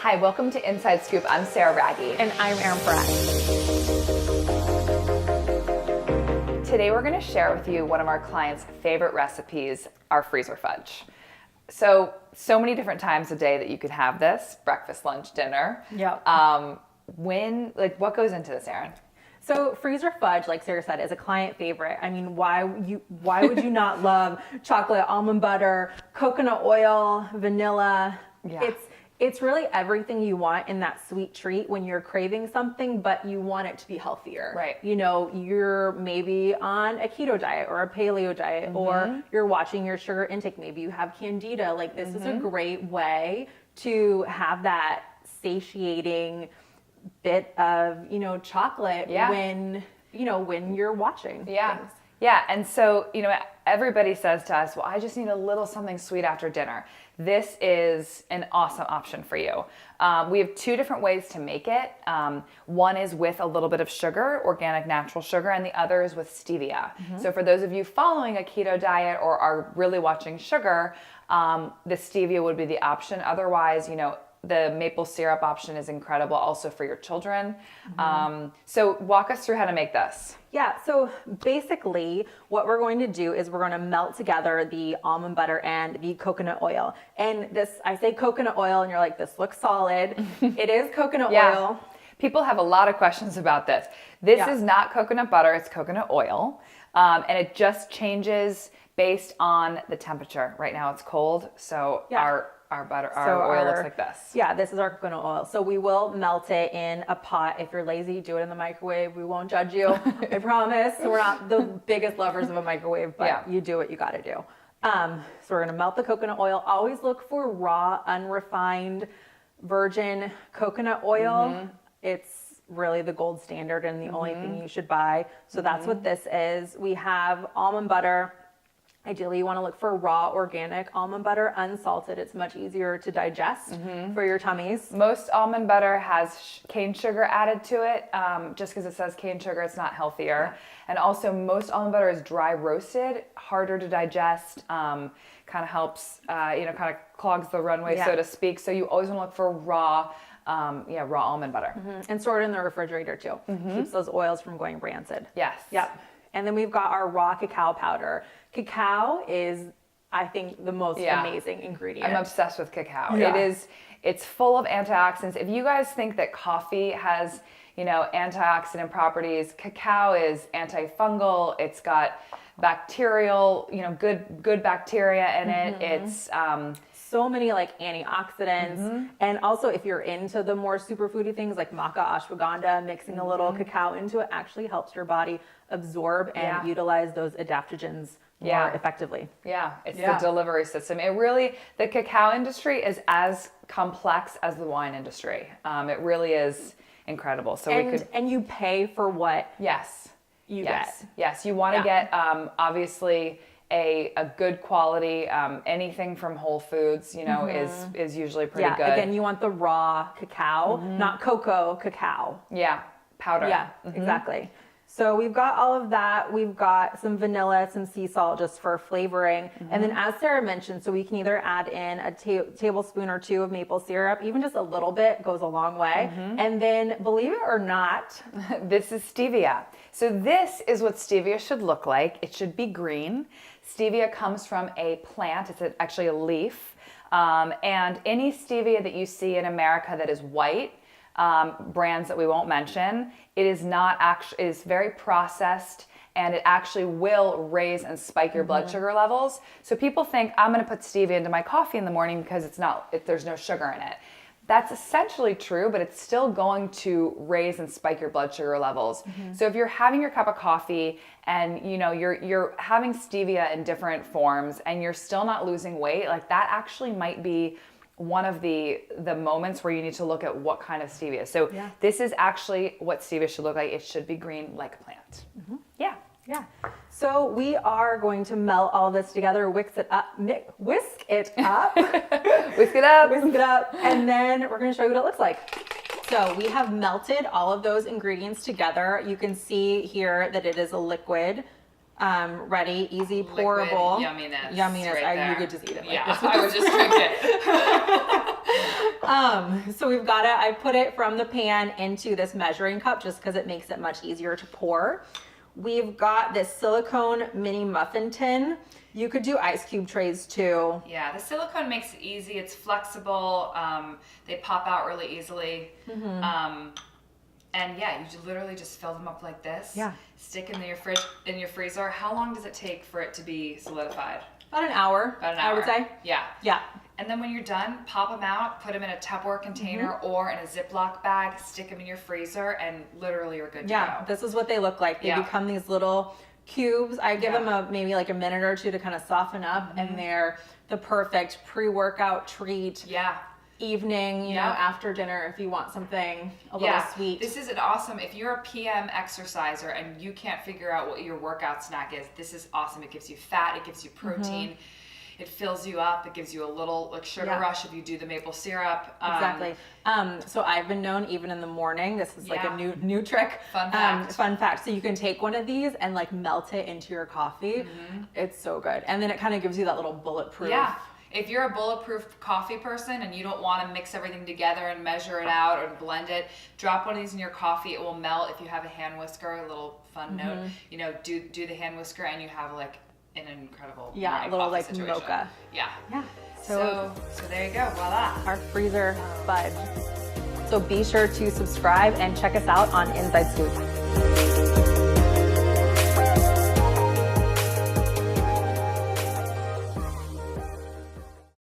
Hi, welcome to Inside Scoop. I'm Sarah Raggi. And I'm Erin Pratt. Today we're going to share with you one of our clients' favorite recipes, our freezer fudge. So many different times a day that you could have this, breakfast, lunch, dinner. Yep. What goes into this, Erin? So freezer fudge, like Sarah said, is a client favorite. I mean, why would you not love chocolate, almond butter, coconut oil, vanilla? Yeah. It's really everything you want in that sweet treat when you're craving something, but you want it to be healthier. Right. You know, you're maybe on a keto diet or a paleo diet, or you're watching your sugar intake. Maybe you have candida. Like, this is a great way to have that satiating bit of, chocolate when you're watching things. Yeah, and so, everybody says to us, well, I just need a little something sweet after dinner. This is an awesome option for you. We have two different ways to make it. One is with a little bit of sugar, organic natural sugar, and the other is with stevia. So for those of you following a keto diet or are really watching sugar, the stevia would be the option. Otherwise, the maple syrup option is incredible also for your children. So walk us through how to make this. Yeah, so basically what we're going to do is we're going to melt together the almond butter and the coconut oil. And this, I say coconut oil and you're like, this looks solid. It is coconut oil. People have a lot of questions about this. This is not coconut butter, it's coconut oil. And it just changes based on the temperature. Right now it's cold, so our oil looks like this. Yeah, this is our coconut oil. So we will melt it in a pot. If you're lazy, do it in the microwave. We won't judge you. I promise. We're not the biggest lovers of a microwave, but you do what you got to do. So we're going to melt the coconut oil. Always look for raw, unrefined, virgin coconut oil. It's really the gold standard and the only thing you should buy. So that's what this is. We have almond butter. Ideally, you want to look for raw, organic almond butter, unsalted. It's much easier to digest for your tummies. Most almond butter has cane sugar added to it. Just because it says cane sugar, it's not healthier. And also, most almond butter is dry roasted, harder to digest, kind of helps, kind of clogs the runway, so to speak. So you always want to look for raw almond butter. And store it in the refrigerator too. Keeps those oils from going rancid. Yes. Yep. And then we've got our raw cacao powder. Cacao is, I think, the most amazing ingredient. I'm obsessed with cacao. It's full of antioxidants. If you guys think that coffee has, antioxidant properties, cacao is antifungal. It's got bacterial, good bacteria in it. It's so many like antioxidants. And also if you're into the more superfoody things like maca, ashwagandha, mixing a little cacao into it actually helps your body absorb and utilize those adaptogens more effectively. Yeah, it's the delivery system. The cacao industry is as complex as the wine industry. It really is incredible. So and you pay for what you get. Yes, you want to get obviously a good quality, anything from Whole Foods, is usually pretty good. Again, you want the raw cacao, not cocoa, cacao. Yeah, powder. Yeah, exactly. So we've got all of that. We've got some vanilla, some sea salt just for flavoring. And then as Sarah mentioned, so we can either add in a tablespoon or two of maple syrup, even just a little bit goes a long way. And then believe it or not, this is stevia. So this is what stevia should look like. It should be green. Stevia comes from a plant. It's actually a leaf. And any stevia that you see in America that is white, brands that we won't mention, it is not actually, it is very processed, and it actually will raise and spike your blood sugar levels. So people think I'm going to put stevia into my coffee in the morning because there's no sugar in it. That's essentially true, but it's still going to raise and spike your blood sugar levels. So if you're having your cup of coffee and you're having stevia in different forms and you're still not losing weight, like that actually might be one of the moments where you need to look at what kind of stevia. So this is actually what stevia should look like. It should be green like a plant. Yeah. So we are going to melt all this together, whisk it up, Whisk it up. And then we're going to show you what it looks like. So we have melted all of those ingredients together. You can see here that it is a liquid. ready, easy, pourable. Liquid yumminess. Yumminess. Right there. You could just eat it. Like yeah, this. I would just drink it. So we've got it. I put it from the pan into this measuring cup just because it makes it much easier to pour. We've got this silicone mini muffin tin. You could do ice cube trays too. Yeah, the silicone makes it easy. It's flexible. They pop out really easily. And yeah, you literally just fill them up like this. Yeah. Stick in your fridge, in your freezer. How long does it take for it to be solidified? About an hour. About an hour. I would say. Yeah. Yeah. And then when you're done, pop them out, put them in a Tupperware container or in a Ziploc bag, stick them in your freezer, and literally you're good to go. This is what they look like. They become these little cubes. I give them maybe like a minute or two to kind of soften up, and they're the perfect pre-workout treat. Yeah. Evening, you know, after dinner, if you want something a little sweet. This is an awesome, if you're a PM exerciser and you can't figure out what your workout snack is, this is awesome. It gives you fat, it gives you protein, it fills you up, it gives you a little like sugar rush if you do the maple syrup. Exactly. So I've been known even in the morning, this is like a new trick. Fun fact. Fun fact. So you can take one of these and like melt it into your coffee. It's so good. And then it kind of gives you that little bulletproof. Yeah. If you're a bulletproof coffee person and you don't want to mix everything together and measure it out or blend it, drop one of these in your coffee. It will melt. If you have a hand whisker, a little fun note, you know, do the hand whisker and you have like an incredible a little like situation. mocha. Yeah. So there you go. Voila. Our freezer fudge. So be sure to subscribe and check us out on Inside Scoop.